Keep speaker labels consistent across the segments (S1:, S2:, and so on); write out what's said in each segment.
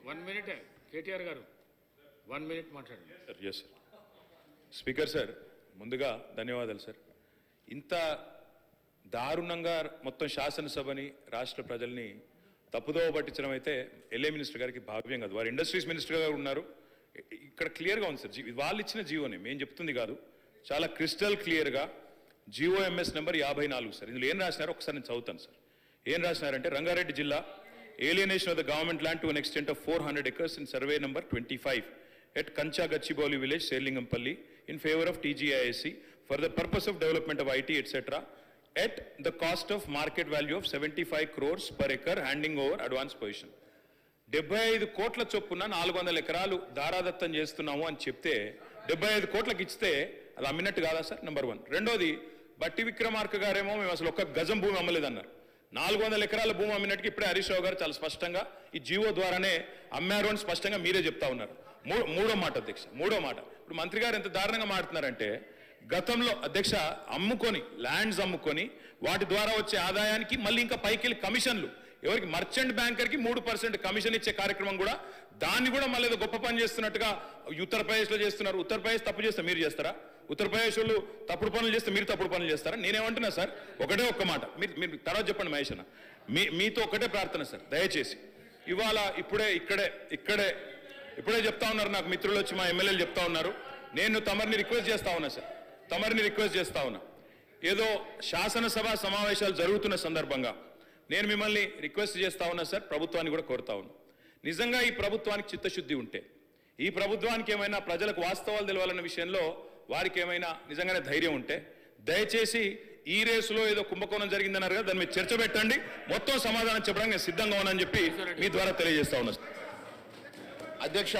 S1: 1 minute KTR గారు 1 minute మాట్లాడండి
S2: sir. yes sir. Speaker sir, ముందుగా ధన్యవాదాలు సార్. ఇంత దారుణంగా మొత్తం శాసనసభని రాష్ట్ర ప్రజల్ని తప్పుదోవ పట్టించడం అయితే ఎల్ఏ మినిస్టర్ గారికి భావ్యం కాదు. వారు ఇండస్ట్రీస్ మినిస్టర్ గారు ఉన్నారు. ఇక్కడ క్లియర్గా ఉంది సార్, వాళ్ళు ఇచ్చిన జీవోని మేము చెప్తుంది కాదు, చాలా క్రిస్టల్ క్లియర్గా జీఓఎంఎస్ నెంబర్ 54 సార్. ఇందులో ఏం రాసినారో ఒకసారి నేను చదువుతాను సార్. ఏం రాసినారంటే, రంగారెడ్డి జిల్లా alienation of the government land to an extent of 400 acres in survey number 25 at Kancha Gachibowli village, Selingampalli, in favor of TGISC for the purpose of development of IT etc. at the cost of market value of 75 crores per acre, handing over advance position. 75 కోట్ల చొప్పున 400 ఎకరాలు దారాదత్తం చేస్తున్నాము అని చెప్తే 75 కోట్లకు ఇస్తే అది అమ్మినట్టు కాదా సార్? నెంబర్ 1. రెండోది, బట్టి విక్రమార్క గారేమో మేము అసలు ఒక్క గజం భూమి అమ్మలేదన్నారు. 400 ఎకరాల భూమి అమ్మినట్టుగా ఇప్పుడే హరీష్ రావు గారు చాలా స్పష్టంగా ఈ జీవో ద్వారానే అమ్మారు అని స్పష్టంగా మీరే చెప్తా ఉన్నారు. మూడో మాట అధ్యక్ష, మూడో మాట, ఇప్పుడు మంత్రి గారు ఎంత దారుణంగా మాట్లాడుతున్నారంటే, గతంలో అధ్యక్ష అమ్ముకొని ల్యాండ్స్ అమ్ముకొని వాటి ద్వారా వచ్చే ఆదాయానికి మళ్ళీ ఇంకా పైకి కమిషన్లు, ఎవరికి మర్చెంట్ బ్యాంకర్కి 3% కమిషన్ ఇచ్చే కార్యక్రమం కూడా, దాన్ని కూడా మళ్ళీ ఏదో గొప్ప పని చేస్తున్నట్టుగా ఉత్తరప్రదేశ్లో చేస్తున్నారు. ఉత్తరప్రదేశ్ తప్పు చేస్తే మీరు చేస్తారా? ఉత్తరప్రదేశ్ వాళ్ళు తప్పుడు పనులు చేస్తే మీరు తప్పుడు పనులు చేస్తారా? నేనేమంటున్నా సార్, ఒకటే ఒక్క మాట, మీరు తర్వాత చెప్పండి మహేష్ అన్న, మీతో ఒకటే ప్రార్థన సార్, దయచేసి ఇవాళ ఇప్పుడే చెప్తా ఉన్నారు నాకు మిత్రులు వచ్చి, మా ఎమ్మెల్యేలు చెప్తా ఉన్నారు, నేను తమరిని రిక్వెస్ట్ చేస్తా ఉన్నా సార్, తమరిని రిక్వెస్ట్ చేస్తా ఉన్నా, ఏదో శాసనసభ సమావేశాలు జరుగుతున్న సందర్భంగా నేను మిమ్మల్ని రిక్వెస్ట్ చేస్తా ఉన్నా సార్, ప్రభుత్వాన్ని కూడా కోరుతా ఉన్నా, నిజంగా ఈ ప్రభుత్వానికి చిత్తశుద్ధి ఉంటే, ఈ ప్రభుత్వానికి ఏమైనా ప్రజలకు వాస్తవాలు తెలవాలన్న విషయంలో వారికి ఏమైనా నిజంగానే ధైర్యం ఉంటే, దయచేసి ఈ రేసులో ఏదో కుంభకోణం జరిగిందన్నారు కదా, దాని మీద చర్చ పెట్టండి, మొత్తం సమాధానం చెప్పడానికి నేను సిద్ధంగా ఉన్నానని చెప్పి మీ ద్వారా తెలియజేస్తా ఉన్నా.
S3: అధ్యక్ష,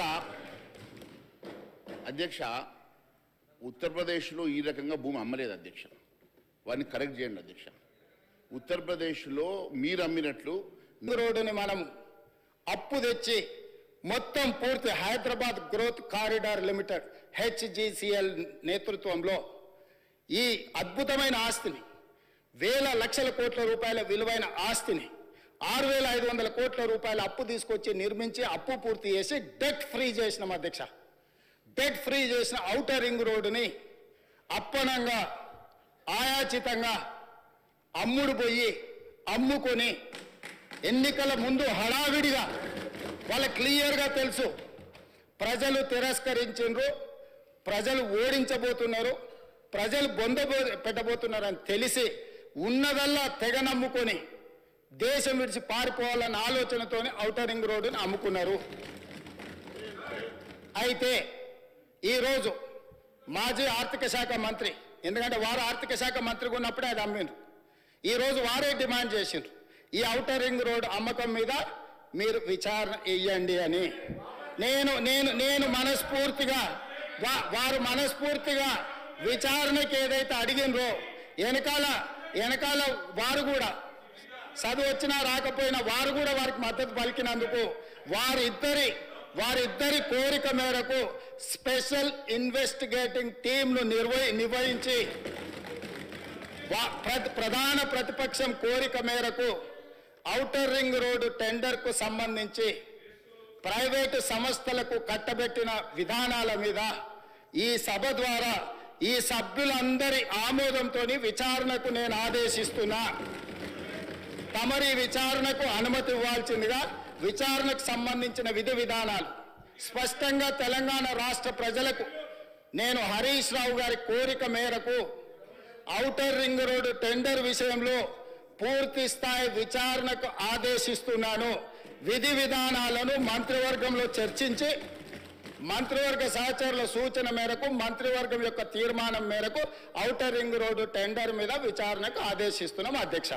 S3: ఉత్తరప్రదేశ్లో ఈ రకంగా భూమి అమ్మలేదు అధ్యక్ష, వారిని కరెక్ట్ చేయండి అధ్యక్ష. ఉత్తరప్రదేశ్లో మీరు అమ్మినట్లు
S4: రోడ్డుని మనం అప్పు తెచ్చి మొత్తం పూర్తి Hyderabad growth corridor limited HGCL నేతృత్వంలో ఈ అద్భుతమైన ఆస్తిని, వేల లక్షల కోట్ల రూపాయల విలువైన ఆస్తిని 6,500 కోట్ల రూపాయల అప్పు తీసుకొచ్చి నిర్మించి అప్పు పూర్తి చేసి డెట్ ఫ్రీ చేసినాం అధ్యక్ష. డెట్ ఫ్రీ చేసిన ఔటర్ రింగ్ రోడ్డుని అప్పనంగా ఆయాచితంగా అమ్ముడు పోయి అమ్ముకొని ఎన్నికల ముందు హడావిడిగా, వాళ్ళ క్లియర్గా తెలుసు ప్రజలు తిరస్కరించారు, ప్రజలు ఓడించబోతున్నారు, ప్రజలు బొంద పెట్టబోతున్నారు అని తెలిసి ఉన్నదల్లా తెగ నమ్ముకొని దేశం విడిచి పారిపోవాలన్న ఆలోచనతోనే ఔటర్ రింగ్ రోడ్డుని అమ్ముకున్నారు. అయితే ఈరోజు మాజీ ఆర్థిక శాఖ మంత్రి, ఎందుకంటే వారు ఆర్థిక శాఖ మంత్రిగా ఉన్నప్పుడే అది అమ్మిండ్రు, ఈరోజు వారే డిమాండ్ చేసిండ్రు ఈ ఔటర్ రింగ్ రోడ్ అమ్మకం మీద మీరు విచారణ ఇయ్యండి అని. నేను మనస్ఫూర్తిగా, వారు మనస్ఫూర్తిగా విచారణకి ఏదైతే అడిగినరో వెనకాల వారు కూడా చదువు వచ్చినా రాకపోయినా వారు కూడా వారికి మద్దతు పలికినందుకు వారిద్దరి కోరిక మేరకు స్పెషల్ ఇన్వెస్టిగేటింగ్ టీంను నిర్వహించి ప్రధాన ప్రతిపక్షం కోరిక మేరకు ఔటర్ రింగ్ రోడ్డు టెండర్కు సంబంధించి ప్రైవేటు సంస్థలకు కట్టబెట్టిన విధానాల మీద ఈ సభ ద్వారా ఈ సభ్యులందరి ఆమోదంతో విచారణకు నేను ఆదేశిస్తున్నా. తమరి విచారణకు అనుమతి ఇవ్వాల్సిందిగా విచారణకు సంబంధించిన విధి విధానాలు స్పష్టంగా తెలంగాణ రాష్ట్ర ప్రజలకు నేను హరీష్ రావు గారి కోరిక మేరకు ఔటర్ రింగ్ రోడ్డు టెండర్ విషయంలో పూర్తి స్థాయి విచారణకు ఆదేశిస్తున్నాను. విధి విధానాలను మంత్రివర్గంలో చర్చించి మంత్రివర్గ సహచరుల సూచన మేరకు, మంత్రివర్గం యొక్క తీర్మానం మేరకు ఔటర్ రింగ్ రోడ్డు టెండర్ మీద విచారణకు ఆదేశిస్తున్నాం అధ్యక్ష.